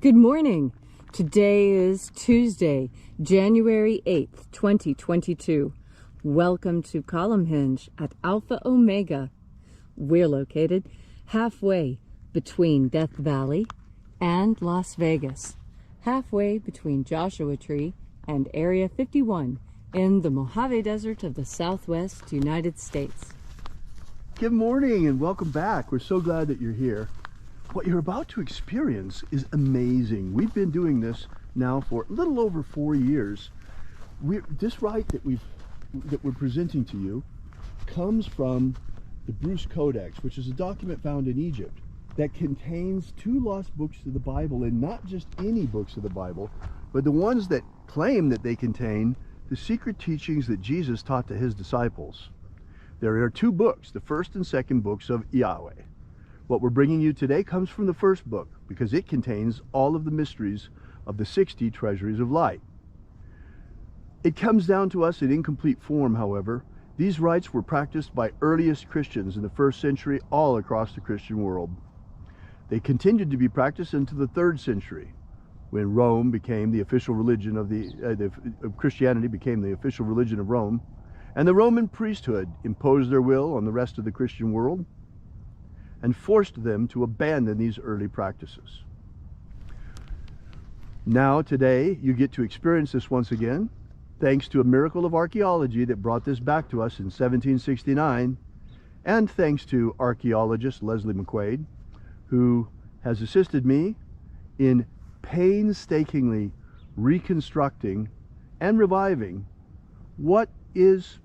Good morning. Today is Tuesday, January 8th, 2022. Welcome to Columnhenge at Alpha Ωmega. We're located halfway between Death Valley and Las Vegas, halfway between Joshua Tree and Area 51 in the Mojave Desert of the Southwest United States. Good morning and welcome back. We're so glad that you're here. What you're about to experience is amazing. We've been doing this now for a little over 4 years. This rite that we're presenting to you comes from the Bruce Codex, which is a document found in Egypt that contains 2 lost books of the Bible, and not just any books of the Bible, but the ones that claim that they contain the secret teachings that Jesus taught to his disciples. There are 2 books, the first and second books of Yahweh. What we're bringing you today comes from the first book because it contains all of the mysteries of the 60 Treasuries of Light. It comes down to us in incomplete form, however. These rites were practiced by earliest Christians in the 1st century all across the Christian world. They continued to be practiced into the 3rd century when Rome became the official religion of Christianity became the official religion of Rome, and the Roman priesthood imposed their will on the rest of the Christian world and forced them to abandon these early practices. Now, today, you get to experience this once again, thanks to a miracle of archaeology that brought this back to us in 1769, and thanks to archaeologist Leslie McQuade, who has assisted me in painstakingly reconstructing and reviving what is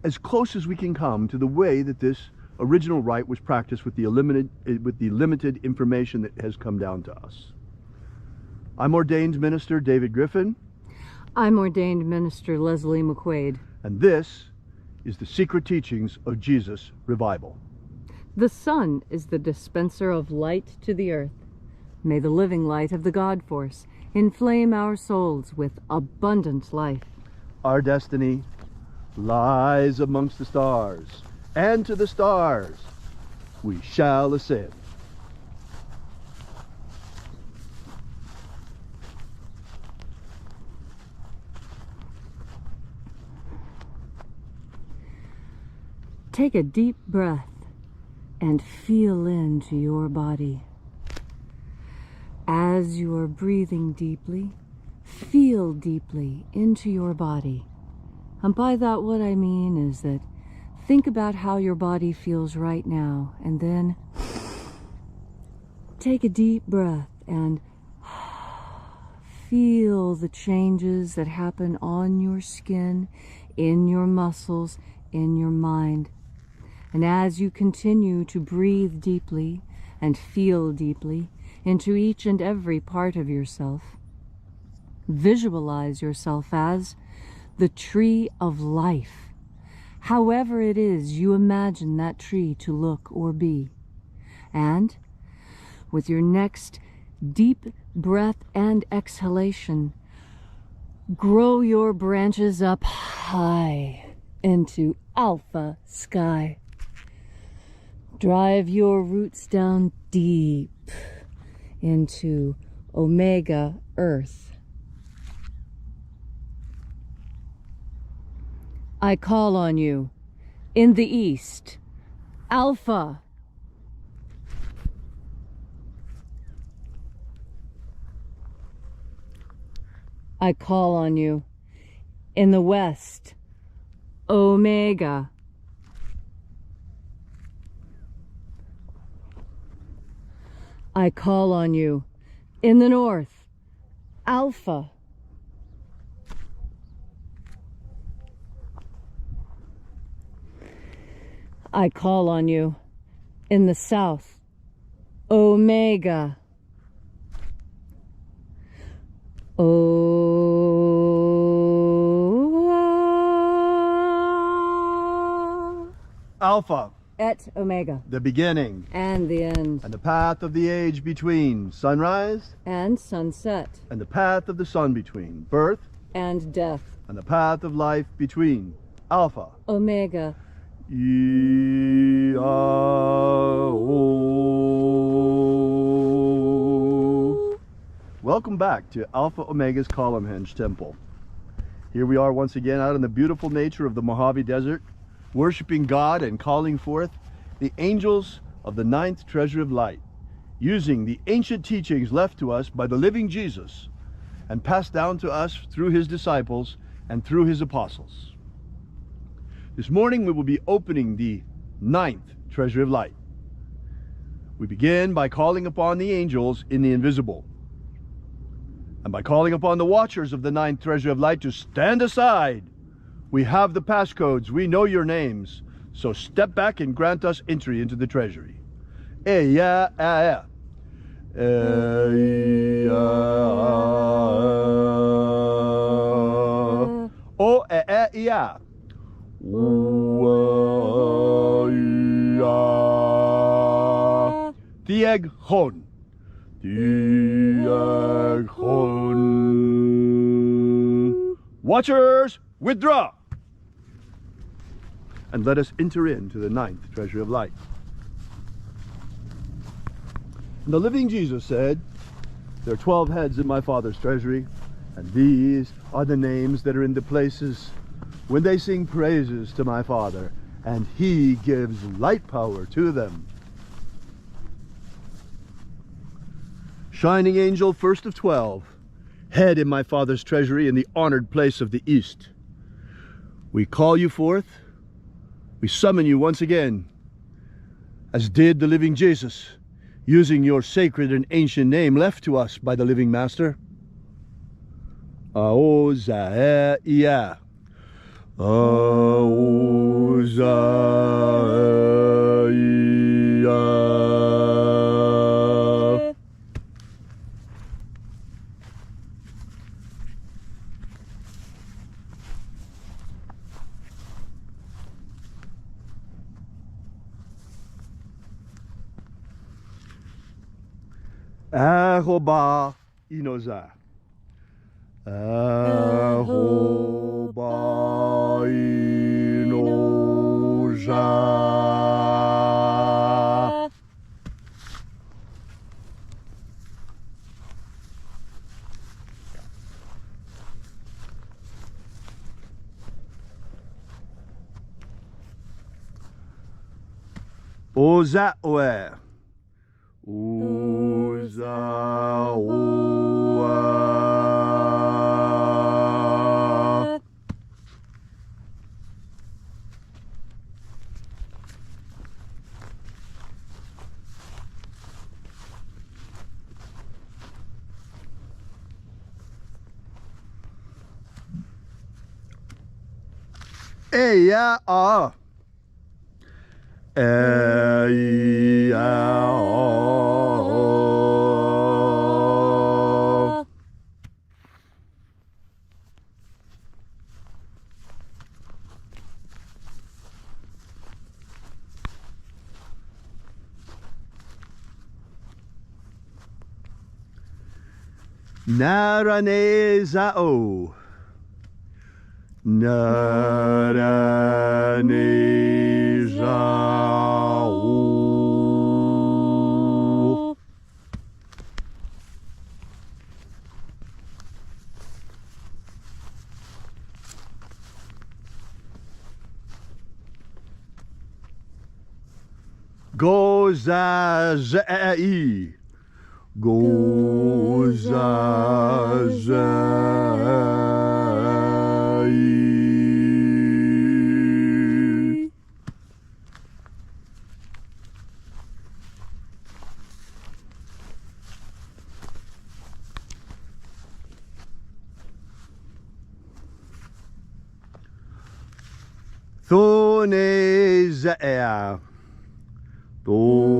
as close as we can come to the way that this original rite was practiced with the limited information that has come down to us. I'm ordained minister David Griffin. I'm ordained minister Leslie McQuade. And this is the secret teachings of Jesus Revival. The sun is the dispenser of light to the earth. May the living light of the God Force inflame our souls with abundant life. Our destiny lies amongst the stars, and to the stars we shall ascend. Take a deep breath and feel into your body. As you are breathing deeply, feel deeply into your body. And by that, what I mean is that think about how your body feels right now, and then take a deep breath and feel the changes that happen on your skin, in your muscles, in your mind. And as you continue to breathe deeply and feel deeply into each and every part of yourself, visualize yourself as the tree of life. However it is you imagine that tree to look or be. And with your next deep breath and exhalation, grow your branches up high into alpha sky. Drive your roots down deep into omega earth. I call on you in the east, Alpha. I call on you in the west, Omega. I call on you in the north, Alpha. I call on you in the south, Omega. Alpha. Et Omega. The beginning. And the end. And the path of the age between sunrise and sunset. And the path of the sun between birth and death. And the path of life between Alpha. Omega. Welcome back to Alpha O'Mega's Columnhenge Temple. Here we are once again out in the beautiful nature of the Mojave Desert, worshiping God and calling forth the angels of the 9th Treasury of Light, using the ancient teachings left to us by the living Jesus and passed down to us through his disciples and through his apostles. This morning we will be opening the 9th Treasury of Light. We begin by calling upon the angels in the invisible, and by calling upon the watchers of the 9th Treasury of Light to stand aside. We have the passcodes, we know your names, so step back and grant us entry into the treasury. Eya, eya. Eya. O, eya. Tieg hon. Tieg hon. Watchers, withdraw. And let us enter into the 9th Treasury of Light. And the living Jesus said, there are 12 heads in my Father's treasury, and these are the names that are in the places when they sing praises to my Father, and he gives light power to them. Shining angel, first of 12, head in my Father's treasury in the honored place of the East. We call you forth. We summon you once again, as did the living Jesus, using your sacred and ancient name left to us by the living Master. Aozaia. Aozaia. Ahoba inoza. Ahoba inoza. Oza oe. Uzawa. Eya a. Eya a. Naranezao. Naranezao. Gozazai. Gozazai. Thonezea. Thonezea.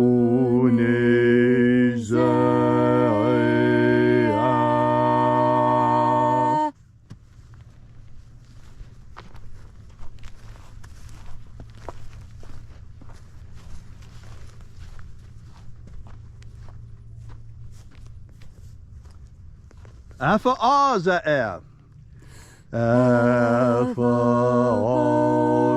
Alpha Ωmega. Alpha Ωmega.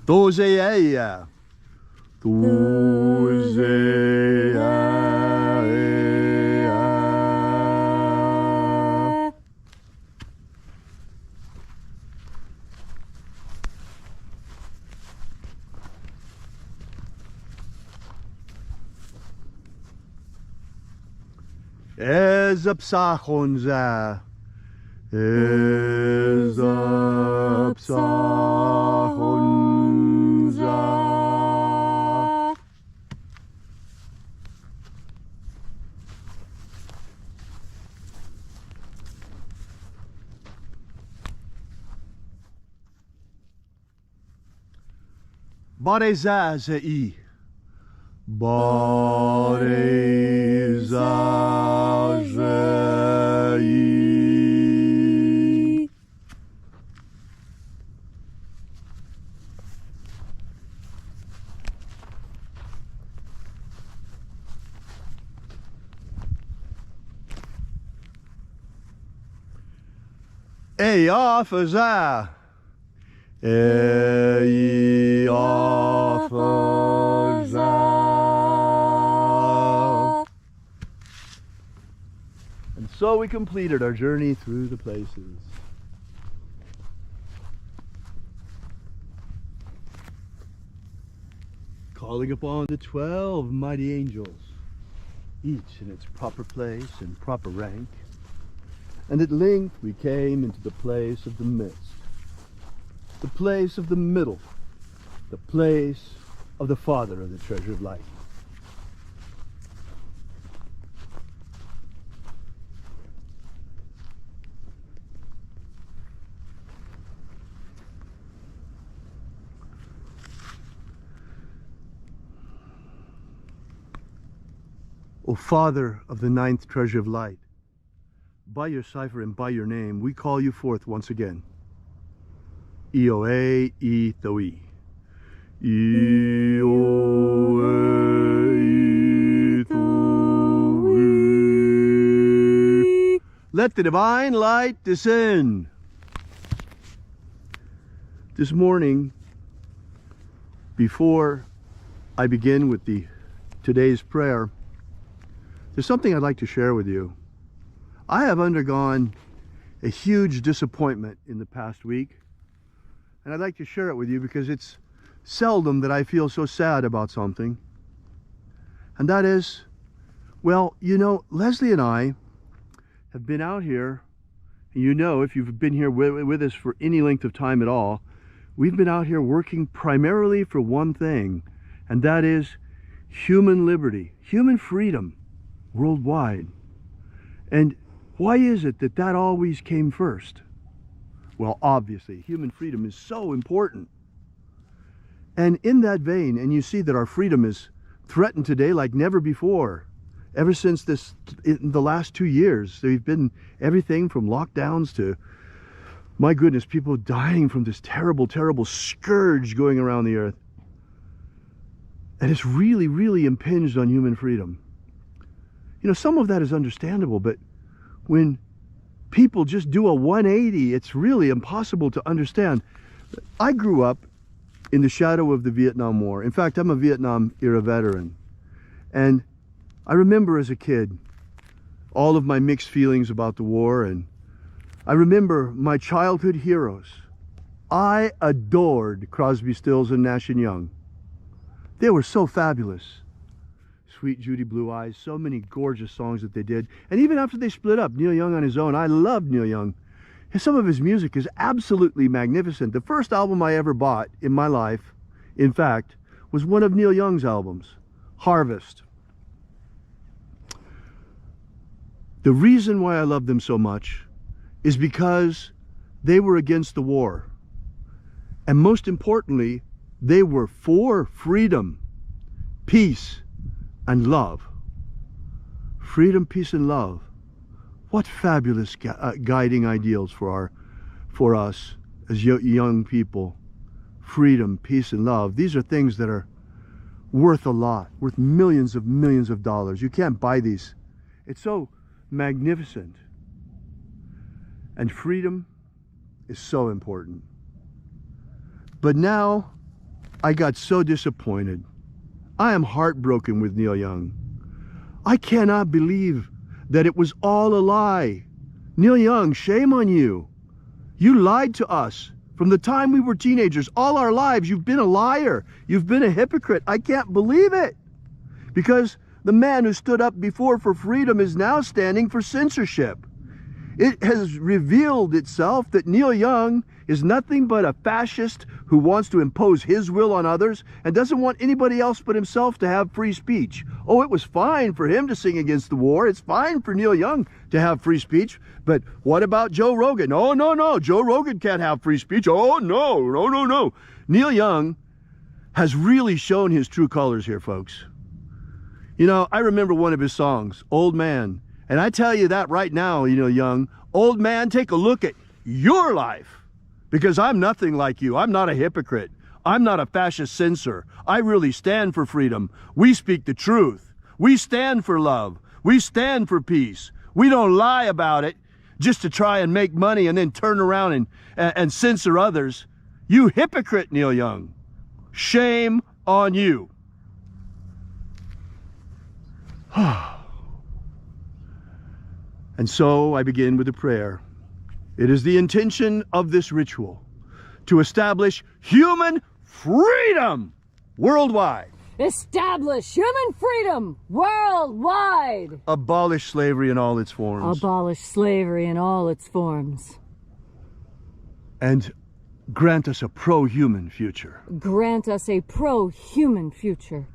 Dozeia. Ezapsachonza. Ezapsachonza. Barezazei. Barezazei. Eyafaza. Eyafaza. And so we completed our journey through the places. Calling upon the 12 mighty angels, each in its proper place and proper rank. And at length we came into the place of the midst, the place of the middle, the place of the Father of the Treasure of Light. O Father of the ninth Treasure of Light, by your cipher and by your name, we call you forth once again. Ioe e Toi. Ioe e Toi. Let the divine light descend. This morning, before I begin with today's prayer, there's something I'd like to share with you. I have undergone a huge disappointment in the past week, and I'd like to share it with you because it's seldom that I feel so sad about something. And that is, well, you know, Leslie and I have been out here, and you know, if you've been here with us for any length of time at all, we've been out here working primarily for one thing, and that is human liberty, human freedom worldwide. And why is it that that always came first? Well, obviously, human freedom is so important. And in that vein, and you see that our freedom is threatened today like never before. Ever since in the last 2 years, there've been everything from lockdowns to, my goodness, people dying from this terrible, terrible scourge going around the earth. And it's really, really impinged on human freedom. You know, some of that is understandable, but when people just do a 180, it's really impossible to understand. I grew up in the shadow of the Vietnam War. In fact, I'm a Vietnam era veteran. And I remember as a kid all of my mixed feelings about the war, and I remember my childhood heroes. I adored Crosby, Stills, and Nash & Young. They were so fabulous. Sweet Judy Blue Eyes, so many gorgeous songs that they did. And even after they split up, Neil Young on his own, I loved Neil Young. And some of his music is absolutely magnificent. The first album I ever bought in my life, in fact, was one of Neil Young's albums, Harvest. The reason why I love them so much is because they were against the war. And most importantly, they were for freedom, peace, and love. Freedom, peace, and love. What fabulous guiding ideals for us as young people. Freedom, peace, and love. These are things that are worth a lot, worth millions of dollars. You can't buy these. It's so magnificent. And freedom is so important. But now, I got so disappointed. I am heartbroken with Neil Young. I cannot believe that it was all a lie. Neil Young, shame on you. You lied to us. From the time we were teenagers, all our lives, you've been a liar. You've been a hypocrite. I can't believe it. Because the man who stood up before for freedom is now standing for censorship. It has revealed itself that Neil Young is nothing but a fascist who wants to impose his will on others and doesn't want anybody else but himself to have free speech. Oh, it was fine for him to sing against the war. It's fine for Neil Young to have free speech. But what about Joe Rogan? Oh, no, Joe Rogan can't have free speech. Oh, no. Neil Young has really shown his true colors here, folks. You know, I remember one of his songs, Old Man. And I tell you that right now, you know, Young, old man, take a look at your life. Because I'm nothing like you. I'm not a hypocrite. I'm not a fascist censor. I really stand for freedom. We speak the truth. We stand for love. We stand for peace. We don't lie about it just to try and make money and then turn around and censor others. You hypocrite, Neil Young. Shame on you. And so I begin with a prayer. It is the intention of this ritual to establish human freedom worldwide. Establish human freedom worldwide. Abolish slavery in all its forms. Abolish slavery in all its forms. And grant us a pro-human future. Grant us a pro-human future.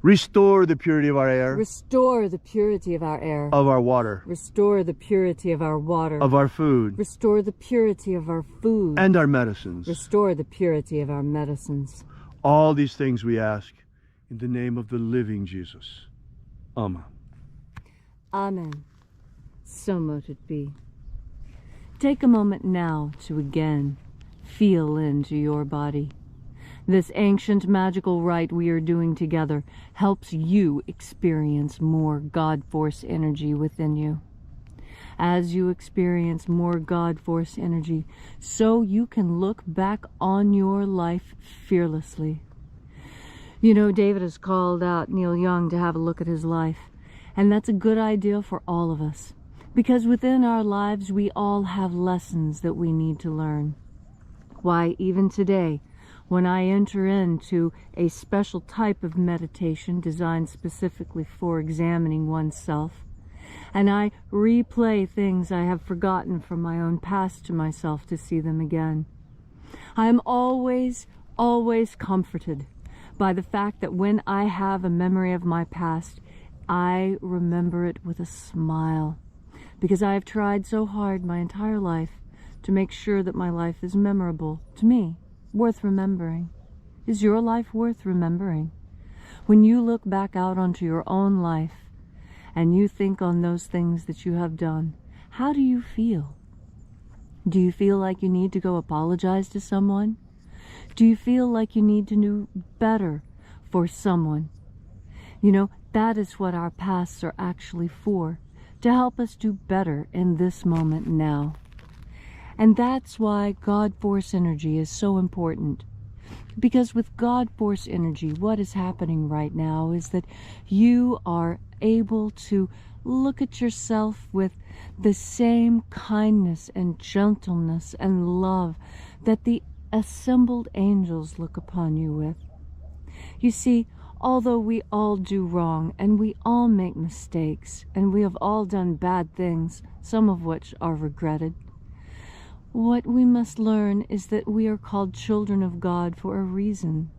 Restore the purity of our air. Restore the purity of our air. Of our water. Restore the purity of our water. Of our food. Restore the purity of our food. And our medicines. Restore the purity of our medicines. All these things we ask in the name of the living Jesus. Amen. Amen. So mote it be. Take a moment now to again feel into your body. This ancient magical rite we are doing together helps you experience more God Force energy within you. As you experience more God Force energy, so you can look back on your life fearlessly. You know, David has called out Neil Young to have a look at his life, and that's a good idea for all of us, because within our lives we all have lessons that we need to learn. Why, even today, when I enter into a special type of meditation designed specifically for examining oneself, and I replay things I have forgotten from my own past to myself to see them again, I am always comforted by the fact that when I have a memory of my past, I remember it with a smile, because I have tried so hard my entire life to make sure that my life is memorable to me. Worth remembering. Is your life worth remembering? When you look back out onto your own life and you think on those things that you have done, how do you feel? Do you feel like you need to go apologize to someone? Do you feel like you need to do better for someone? You know, that is what our pasts are actually for, to help us do better in this moment now. And that's why God Force energy is so important. Because with God Force energy, what is happening right now is that you are able to look at yourself with the same kindness and gentleness and love that the assembled angels look upon you with. You see, although we all do wrong and we all make mistakes and we have all done bad things, some of which are regretted, what we must learn is that we are called children of God for a reason.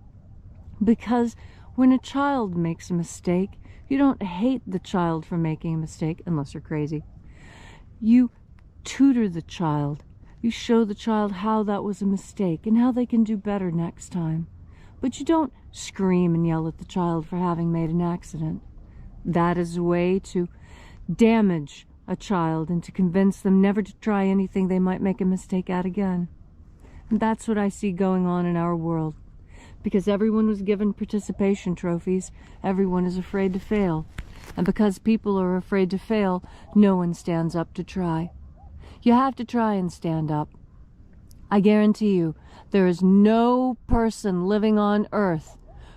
Because when a child makes a mistake, you don't hate the child for making a mistake, unless you're crazy. You tutor the child. You show the child how that was a mistake and how they can do better next time. But you don't scream and yell at the child for having made an accident. That is a way to damage a child and to convince them never to try anything they might make a mistake at again. And that's what I see going on in our world. Because everyone was given participation trophies, everyone is afraid to fail. And because people are afraid to fail, no one stands up to try. You have to try and stand up. I guarantee you, there is no person living on earth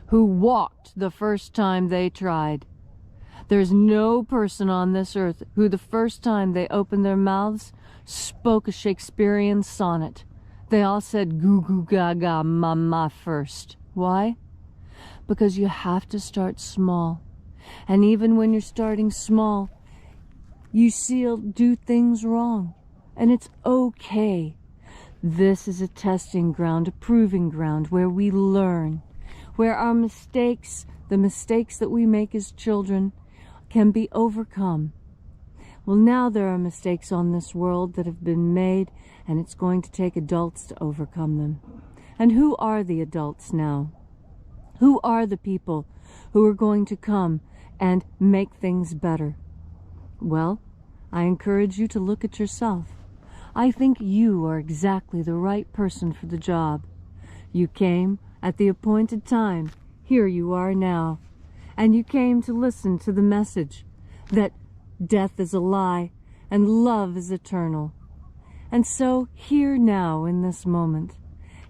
who walked the first time they tried. There's no person on this earth who the first time they opened their mouths spoke a Shakespearean sonnet. They all said goo goo gaga mama first. Why? Because you have to start small. And even when you're starting small, you still do things wrong. And it's okay. This is a testing ground, a proving ground where we learn, where our mistakes, the mistakes that we make as children, can be overcome. Well, now there are mistakes on this world that have been made, and it's going to take adults to overcome them. And who are the adults now? Who are the people who are going to come and make things better? Well, I encourage you to look at yourself. I think you are exactly the right person for the job. You came at the appointed time. Here you are now. And you came to listen to the message that death is a lie and love is eternal. And so here now in this moment,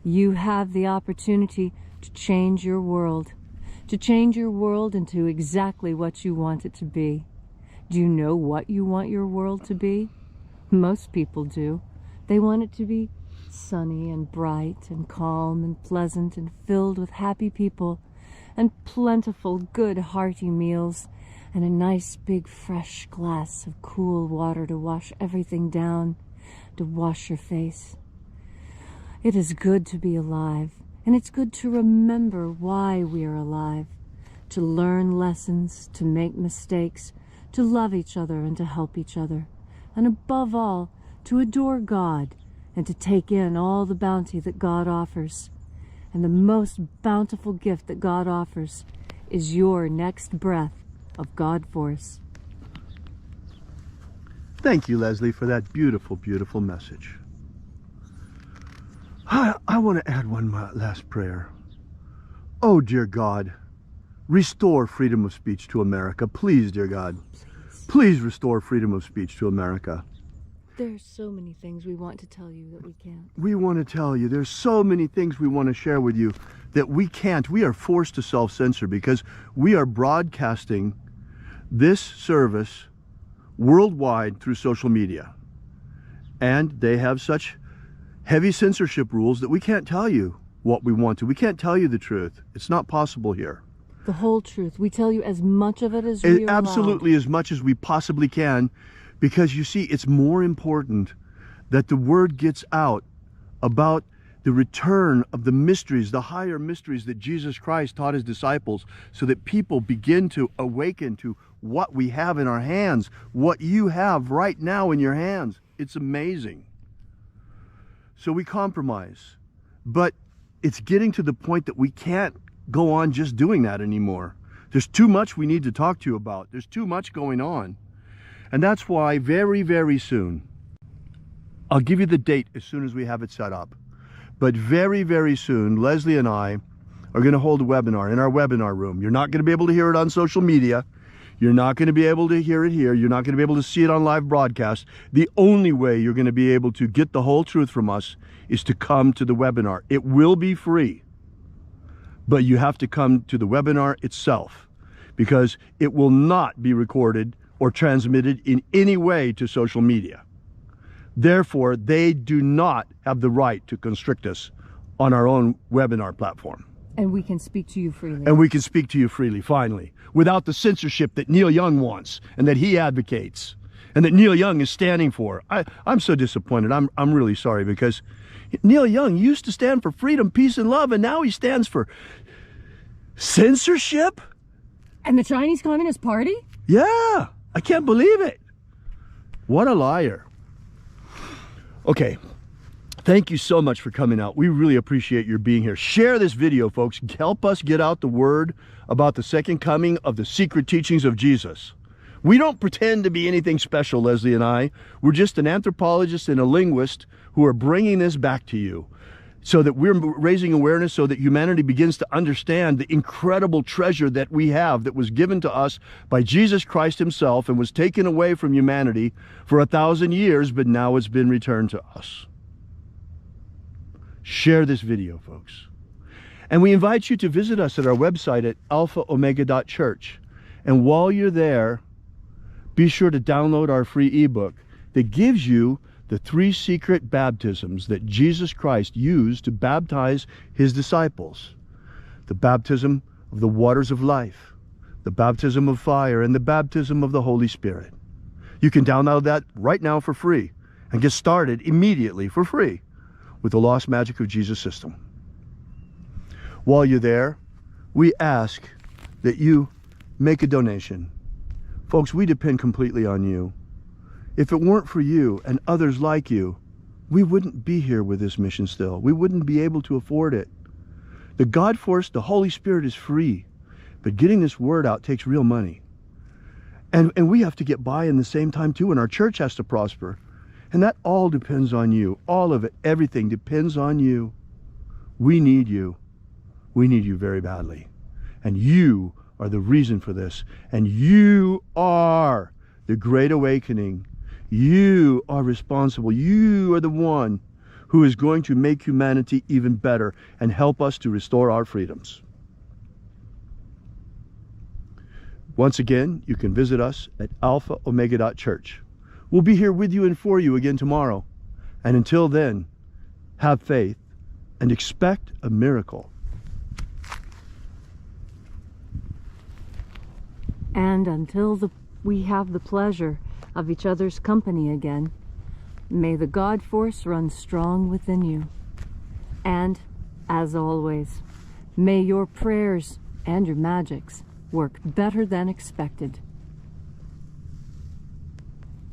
you have the opportunity to change your world into exactly what you want it to be. Do you know what you want your world to be? Most people do. They want it to be sunny and bright and calm and pleasant and filled with happy people and plentiful, good, hearty meals and a nice big fresh glass of cool water to wash everything down, to wash your face. It is good to be alive, and it's good to remember why we are alive, to learn lessons, to make mistakes, to love each other and to help each other, and above all, to adore God and to take in all the bounty that God offers. And the most bountiful gift that God offers is your next breath of God force. Thank you, Leslie, for that beautiful, beautiful message. I want to add one last prayer. Oh, dear God, restore freedom of speech to America. Please, dear God, please restore freedom of speech to America. There's so many things we want to tell you that we can't. We want to tell you, there's so many things we want to share with you that we can't. We are forced to self-censor because we are broadcasting this service worldwide through social media. And they have such heavy censorship rules that we can't tell you what we want to. We can't tell you the truth. It's not possible here. The whole truth. We tell you as much of it as we are absolutely allowed. As much as we possibly can, because you see, it's more important that the word gets out about the return of the mysteries, the higher mysteries that Jesus Christ taught his disciples, so that people begin to awaken to what we have in our hands, what you have right now in your hands. It's amazing. So we compromise, but it's getting to the point that we can't go on just doing that anymore. There's too much we need to talk to you about. There's too much going on. And that's why very, very soon, I'll give you the date as soon as we have it set up, but very, very soon, Leslie and I are going to hold a webinar in our webinar room. You're not going to be able to hear it on social media. You're not going to be able to hear it here. You're not going to be able to see it on live broadcast. The only way you're going to be able to get the whole truth from us is to come to the webinar. It will be free, but you have to come to the webinar itself, because it will not be recorded or transmitted in any way to social media. Therefore, they do not have the right to constrict us on our own webinar platform. And we can speak to you freely. And we can speak to you freely, finally, without the censorship that Neil Young wants and that he advocates and that Neil Young is standing for. I'm so disappointed. I'm really sorry, because Neil Young used to stand for freedom, peace, and love, and now he stands for censorship? And the Chinese Communist Party? Yeah, I can't believe it. What a liar. Okay, thank you so much for coming out. We really appreciate your being here. Share this video, folks. Help us get out the word about the second coming of the secret teachings of Jesus. We don't pretend to be anything special, Leslie and I. We're just an anthropologist and a linguist who are bringing this back to you, so that we're raising awareness, so that humanity begins to understand the incredible treasure that we have, that was given to us by Jesus Christ himself and was taken away from humanity for 1,000 years, but now it's been returned to us. Share this video, folks. And we invite you to visit us at our website at alphaomega.church. And while you're there, be sure to download our free ebook that gives you the 3 secret baptisms that Jesus Christ used to baptize his disciples. The baptism of the waters of life, the baptism of fire, and the baptism of the Holy Spirit. You can download that right now for free and get started immediately for free with the Lost Magic of Jesus system. While you're there, we ask that you make a donation. Folks, we depend completely on you. If it weren't for you and others like you, we wouldn't be here with this mission still. We wouldn't be able to afford it. The God force, the Holy Spirit, is free, but getting this word out takes real money. And we have to get by in the same time too, and our church has to prosper. And that all depends on you. All of it, everything depends on you. We need you. We need you very badly. And you are the reason for this. And you are the Great Awakening. You are responsible. You are the one who is going to make humanity even better and help us to restore our freedoms. Once again, you can visit us at alphaomega.church. We'll be here with you and for you again tomorrow. And until then, have faith and expect a miracle. And until we have the pleasure of each other's company again, may the God force run strong within you. And, as always, may your prayers and your magics work better than expected.